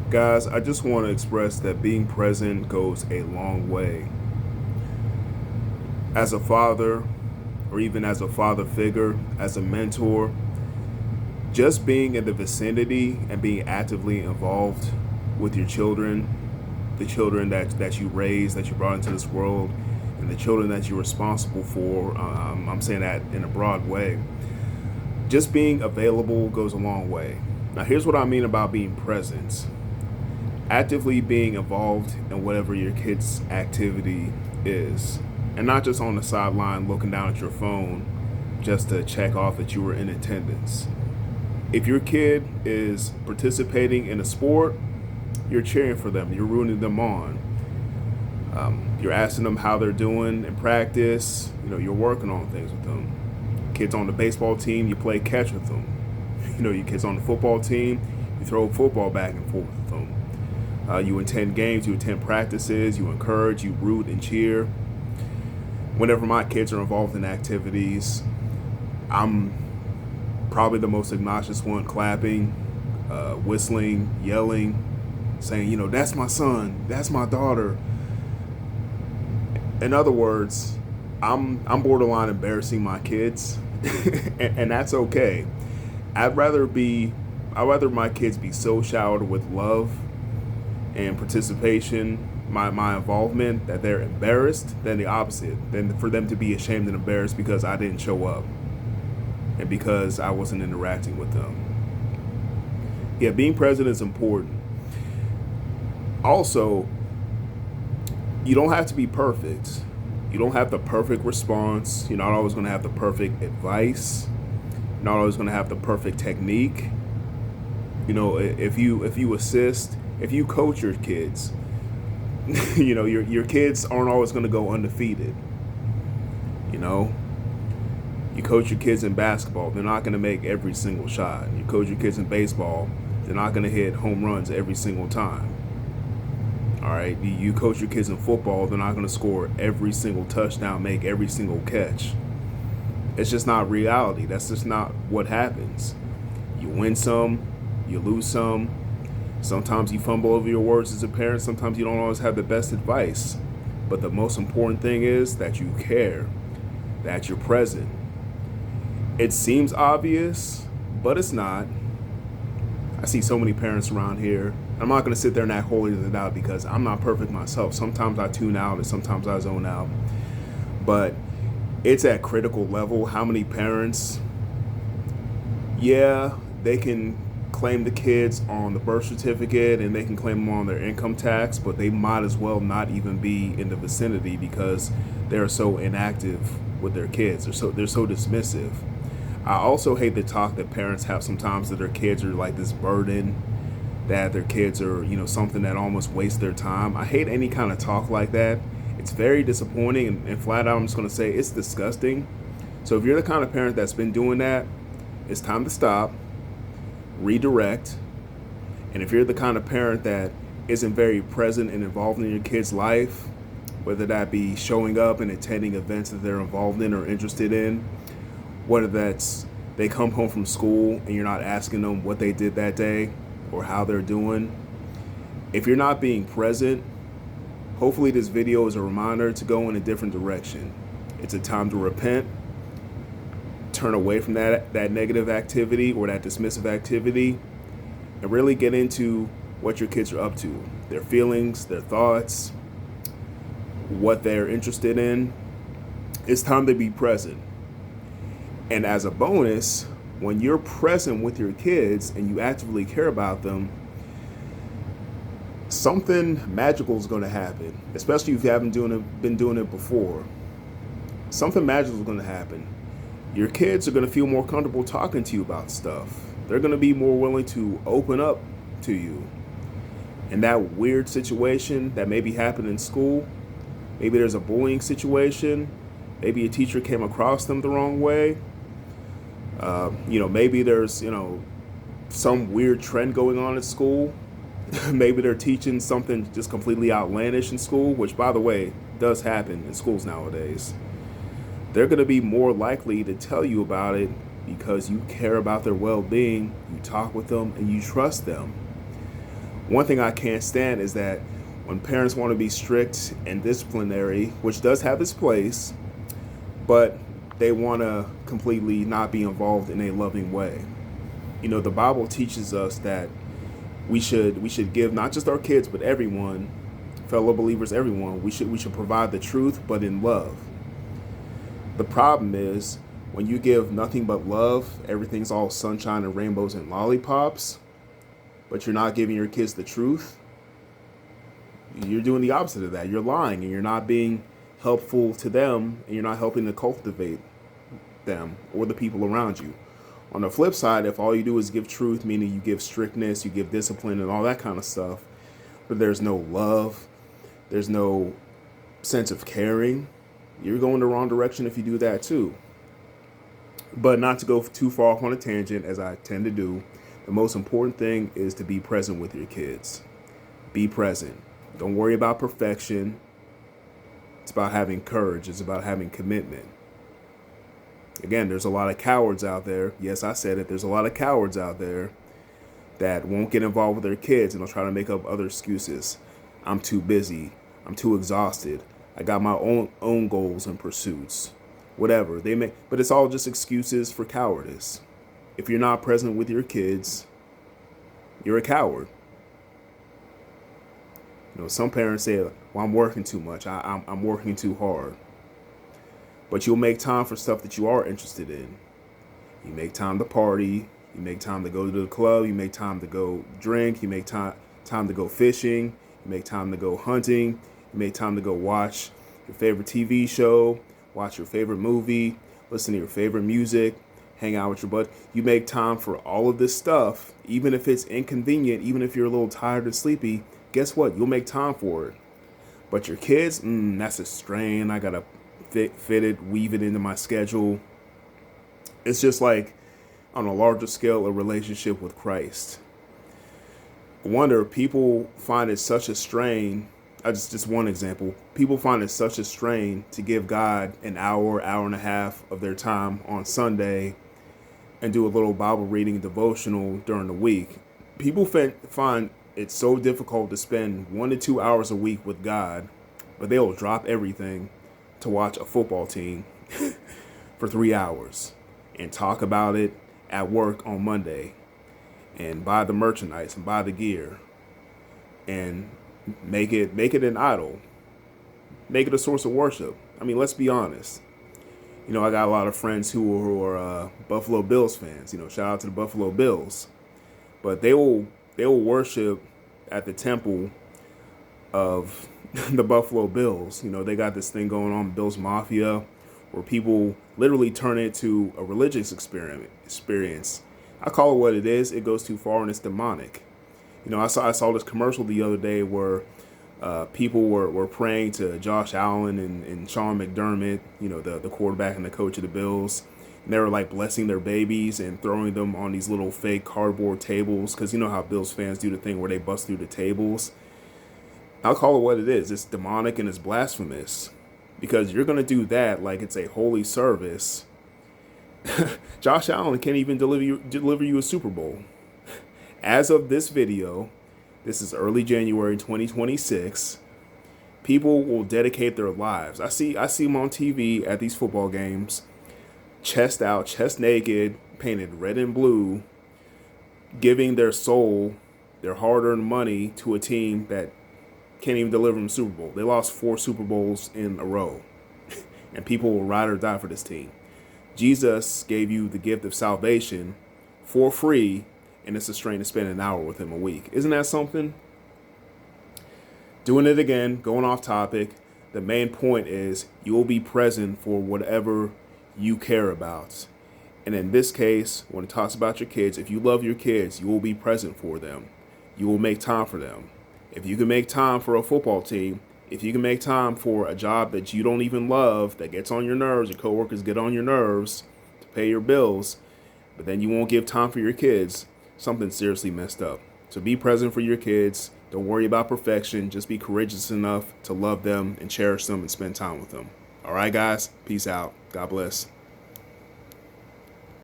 Guys, I just want to express that being present goes a long way. As a father, or even as a father figure, as a mentor, just being in the vicinity and being actively involved with your children, the children that you raised, that you brought into this world, and the children that you're responsible for, I'm saying that in a broad way. Just being available goes a long way. Now, here's what I mean about being present. Actively being involved in whatever your kid's activity is, and not just on the sideline looking down at your phone just to check off that you were in attendance. If your kid is participating in a sport, you're cheering for them, you're rooting them on. You're asking them how they're doing in practice. You're working on things with them. Kids on the baseball team, you play catch with them. Your kids on the football team, you throw a football back and forth with them. You attend games, you attend practices, you encourage, you root and cheer. Whenever my kids are involved in activities, I'm probably the most obnoxious one, clapping, whistling, yelling, saying, that's my son, that's my daughter. In other words, I'm borderline embarrassing my kids, and that's okay. I'd rather my kids be so showered with love and participation, my involvement, that they're embarrassed, than the opposite, than for them to be ashamed and embarrassed because I didn't show up and because I wasn't interacting with them. Yeah, being present is important. Also, you don't have to be perfect. You don't have the perfect response. You're not always going to have the perfect advice. You're not always going to have the perfect technique. If you assist, if you coach your kids, your kids aren't always going to go undefeated. You coach your kids in basketball, they're not going to make every single shot. You coach your kids in baseball, they're not going to hit home runs every single time. All right, you coach your kids in football, they're not going to score every single touchdown, make every single catch. It's just not reality. That's just not what happens. You win some, you lose some. Sometimes you fumble over your words as a parent. Sometimes you don't always have the best advice. But the most important thing is that you care, that you're present. It seems obvious, but it's not. I see so many parents around here. I'm not going to sit there and act holier than thou because I'm not perfect myself. Sometimes I tune out and sometimes I zone out. But it's at critical level how many parents, they can claim the kids on the birth certificate and they can claim them on their income tax, but they might as well not even be in the vicinity because they're so inactive with their kids. They're so dismissive. I also hate the talk that parents have sometimes that their kids are like this burden, that their kids are, something that almost wastes their time. I hate any kind of talk like that. It's very disappointing, and flat out I'm just going to say it's disgusting. So if you're the kind of parent that's been doing that, it's time to stop, redirect. And if you're the kind of parent that isn't very present and involved in your kid's life, whether that be showing up and attending events that they're involved in or interested in, whether that's they come home from school and you're not asking them what they did that day or how they're doing, if you're not being present, hopefully this video is a reminder to go in a different direction. It's a time to repent, turn away from that negative activity or that dismissive activity, and really get into what your kids are up to, their feelings, their thoughts, what they're interested in. It's time to be present. And as a bonus, when you're present with your kids and you actively care about them, something magical is going to happen, especially if you haven't been doing it before. Something magical is going to happen. Your kids are going to feel more comfortable talking to you about stuff. They're going to be more willing to open up to you. And that weird situation that maybe happened in school, maybe there's a bullying situation, maybe a teacher came across them the wrong way. Maybe there's, some weird trend going on at school. Maybe they're teaching something just completely outlandish in school, which, by the way, does happen in schools nowadays. They're going to be more likely to tell you about it because you care about their well-being, you talk with them, and you trust them. One thing I can't stand is that when parents want to be strict and disciplinary, which does have its place, but they want to completely not be involved in a loving way. The Bible teaches us that we should give not just our kids but everyone, fellow believers, everyone. We should provide the truth, but in love. The problem is when you give nothing but love, everything's all sunshine and rainbows and lollipops, but you're not giving your kids the truth. You're doing the opposite of that. You're lying and you're not being helpful to them, and you're not helping to cultivate them or the people around you. On the flip side, if all you do is give truth, meaning you give strictness, you give discipline and all that kind of stuff, but there's no love, there's no sense of caring, you're going the wrong direction if you do that too. But not to go too far off on a tangent, as I tend to do, the most important thing is to be present with your kids. Be present. Don't worry about perfection. It's about having courage. It's about having commitment. Again, there's a lot of cowards out there. Yes, I said it. There's a lot of cowards out there that won't get involved with their kids and they'll try to make up other excuses. I'm too busy. I'm too exhausted. I got my own goals and pursuits. Whatever they may, but it's all just excuses for cowardice. If you're not present with your kids, you're a coward. Some parents say, "Well, I'm working too much. I'm working too hard." But you'll make time for stuff that you are interested in. You make time to party. You make time to go to the club. You make time to go drink. You make time to go fishing. You make time to go hunting. You make time to go watch your favorite TV show, watch your favorite movie, listen to your favorite music, hang out with your bud. You make time for all of this stuff, even if it's inconvenient, even if you're a little tired or sleepy. Guess what? You'll make time for it. But your kids, that's a strain. I gotta fit it, weave it into my schedule. It's just like on a larger scale, a relationship with Christ. I wonder, people find it such a strain. Just one example. People find it such a strain to give God an hour and a half of their time on Sunday and do a little Bible reading devotional during the week. People find it's so difficult to spend 1 to 2 hours a week with God, but they'll drop everything to watch a football team for 3 hours and talk about it at work on Monday and buy the merchandise and buy the gear and make it an idol, make it a source of worship. I mean, let's be honest. I got a lot of friends who are Buffalo Bills fans. Shout out to the Buffalo Bills, but they will worship at the temple of the Buffalo Bills. They got this thing going on, Bills Mafia, where people literally turn it to a religious experience. I call it what it is. It goes too far and it's demonic. I saw this commercial the other day where people were praying to Josh Allen and Sean McDermott, the quarterback and the coach of the Bills. And they were like blessing their babies and throwing them on these little fake cardboard tables. Because you know how Bills fans do the thing where they bust through the tables. I'll call it what it is. It's demonic and it's blasphemous. Because you're going to do that like it's a holy service. Josh Allen can't even deliver you a Super Bowl. As of this video, this is early January 2026, people will dedicate their lives. I see them on TV at these football games, chest out, chest naked, painted red and blue, giving their soul, their hard-earned money to a team that can't even deliver them a Super Bowl. They lost 4 Super Bowls in a row, and people will ride or die for this team. Jesus gave you the gift of salvation for free, and it's a strain to spend an hour with him a week. Isn't that something? Doing it again, going off topic. The main point is you will be present for whatever you care about. And in this case, when it talks about your kids, if you love your kids, you will be present for them. You will make time for them. If you can make time for a football team, if you can make time for a job that you don't even love, that gets on your nerves, your coworkers get on your nerves to pay your bills, but then you won't give time for your kids, something seriously messed up. So be present for your kids. Don't worry about perfection. Just be courageous enough to love them and cherish them and spend time with them. All right, guys. Peace out. God bless.